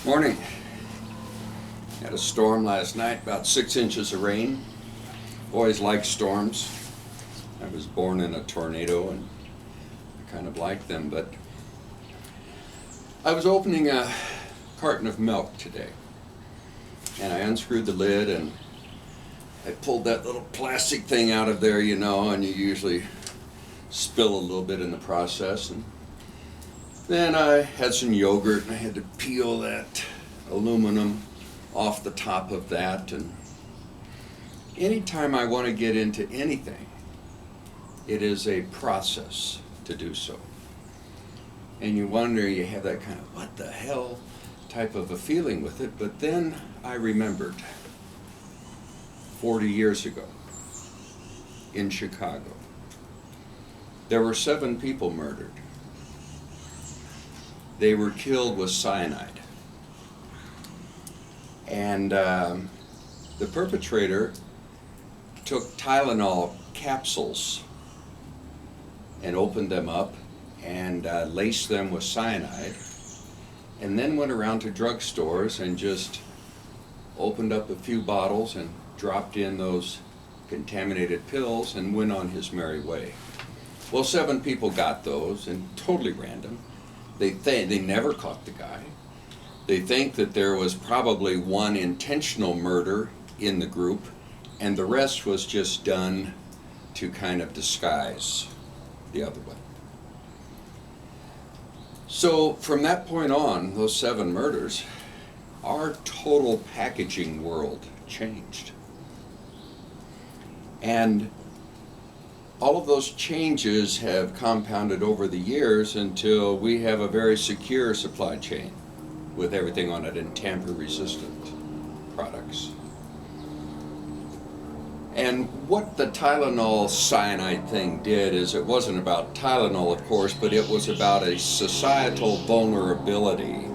Morning. Had a storm last night, about 6 inches of rain. Always like storms. I was born in a tornado and I kind of like them, but I was opening a carton of milk today and I unscrewed the lid and I pulled that little plastic thing out of there, and you usually spill a little bit in the process. And then I had some yogurt and I had to peel that aluminum off the top of that. And anytime I want to get into anything, it is a process to do so. And you wonder, you have that kind of what the hell type of a feeling with it. But then I remembered 40 years ago in Chicago, there were 7 people murdered. They were killed with cyanide. And the perpetrator took Tylenol capsules and opened them up and laced them with cyanide, and then went around to drugstores and just opened up a few bottles and dropped in those contaminated pills and went on his merry way. Well, 7 people got those, and totally random. They never caught the guy. They think that there was probably one intentional murder in the group, and the rest was just done to kind of disguise the other one. So from that point on, those 7 murders, our total packaging world changed. And all of those changes have compounded over the years until we have a very secure supply chain with everything on it and tamper-resistant products. And what the Tylenol cyanide thing did is it wasn't about Tylenol, of course, but it was about a societal vulnerability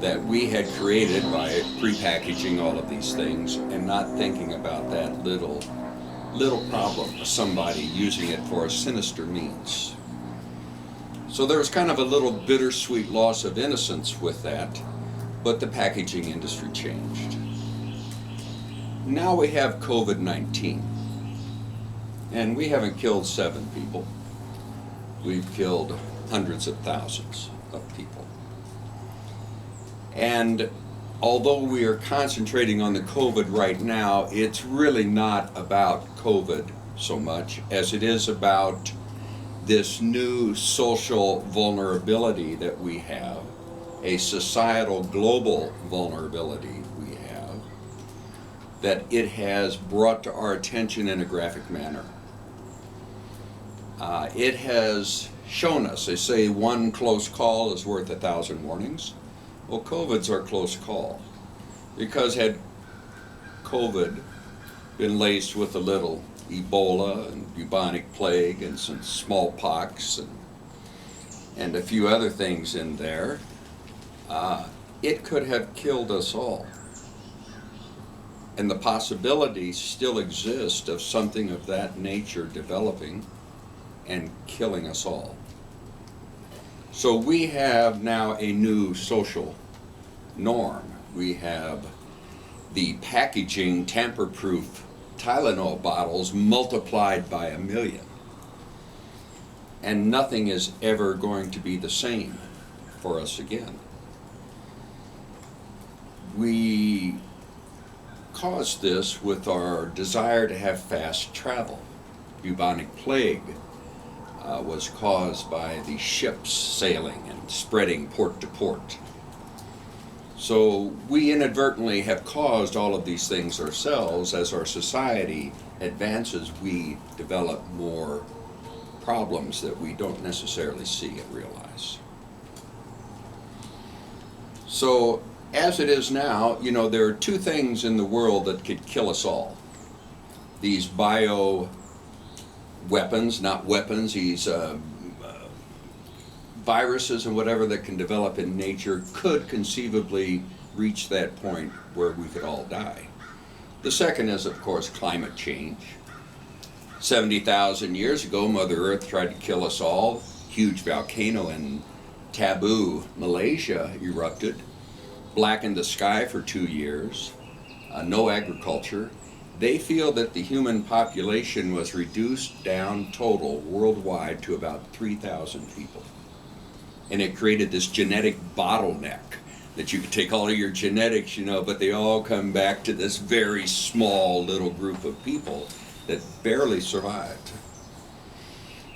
that we had created by prepackaging all of these things and not thinking about that little problem of somebody using it for a sinister means. So there was kind of a little bittersweet loss of innocence with that, but the packaging industry changed. Now we have COVID-19, and we haven't killed 7 people. We've killed hundreds of thousands of people. And although we are concentrating on the COVID right now, it's really not about COVID so much as it is about this new social vulnerability that we have, a societal global vulnerability we have, that it has brought to our attention in a graphic manner. It has shown us, they say one close call is worth 1,000 warnings. Well, COVID's our close call, because had COVID been laced with a little Ebola and bubonic plague and some smallpox and a few other things in there, it could have killed us all. And the possibility still exists of something of that nature developing and killing us all. So we have now a new social norm. We have the packaging tamper-proof Tylenol bottles multiplied by 1,000,000. And nothing is ever going to be the same for us again. We caused this with our desire to have fast travel. Bubonic plague was caused by the ships sailing and spreading port to port. So we inadvertently have caused all of these things ourselves. As our society advances, we develop more problems that we don't necessarily see and realize. So as it is now, there are 2 things in the world that could kill us all. These bio weapons, not weapons, these viruses and whatever that can develop in nature could conceivably reach that point where we could all die. The second is, of course, climate change. 70,000 years ago, Mother Earth tried to kill us all. Huge volcano in Tabu, Malaysia erupted blackened the sky for 2 years, no agriculture. They feel that the human population was reduced down total worldwide to about 3,000 people. And it created this genetic bottleneck that you could take all of your genetics, but they all come back to this very small little group of people that barely survived.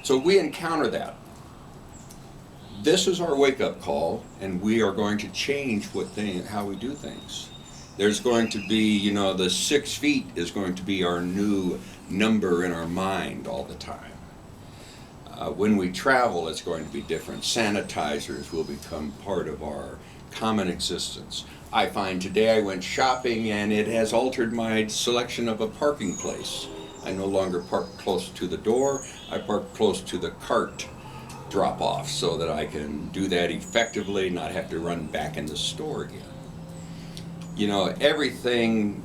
So we encounter that. This is our wake-up call, and we are going to change how we do things. There's going to be, the 6 feet is going to be our new number in our mind all the time. When we travel, it's going to be different. Sanitizers will become part of our common existence. I find today I went shopping and it has altered my selection of a parking place. I no longer park close to the door, I park close to the cart drop off so that I can do that effectively, not have to run back in the store again. Everything,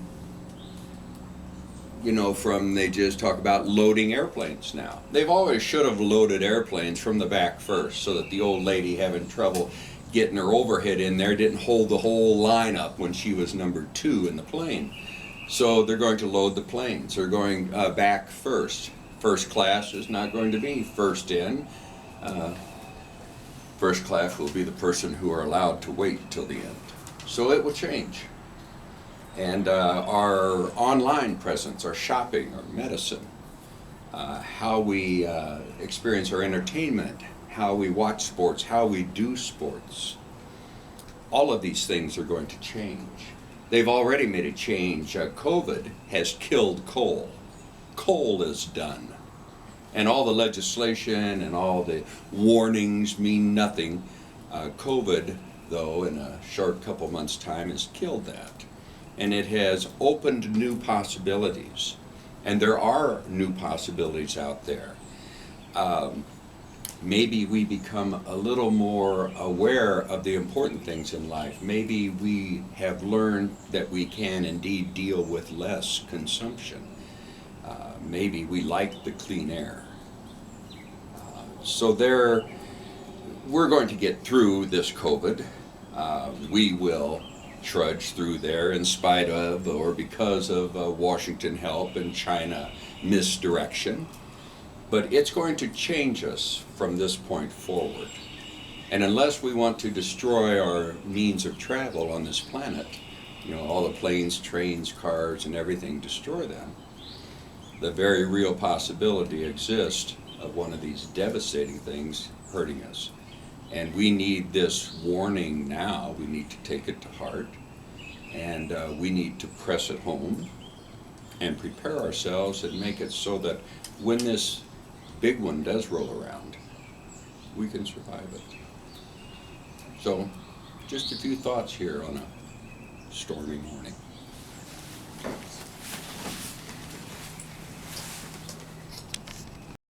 from they just talk about loading airplanes now. They've always should have loaded airplanes from the back first so that the old lady having trouble getting her overhead in there didn't hold the whole line up when she was number 2 in the plane. So they're going to load the planes. They're going back first. First class is not going to be first in. First class will be the person who are allowed to wait till the end. So it will change. And our online presence, our shopping, our medicine, how we experience our entertainment, how we watch sports, how we do sports, all of these things are going to change. They've already made a change. COVID has killed coal. Coal is done. And all the legislation and all the warnings mean nothing. COVID, though, in a short couple months' time, has killed that. And it has opened new possibilities. And there are new possibilities out there. Maybe we become a little more aware of the important things in life. Maybe we have learned that we can indeed deal with less consumption. Maybe we like the clean air. We're going to get through this COVID. We will trudge through there in spite of or because of Washington help and China misdirection. But it's going to change us from this point forward. And unless we want to destroy our means of travel on this planet, all the planes, trains, cars, and everything, destroy them, the very real possibility exists of one of these devastating things hurting us. And we need this warning now. We need to take it to heart, and we need to press it home and prepare ourselves and make it so that when this big one does roll around, we can survive it. So, just a few thoughts here on a stormy morning.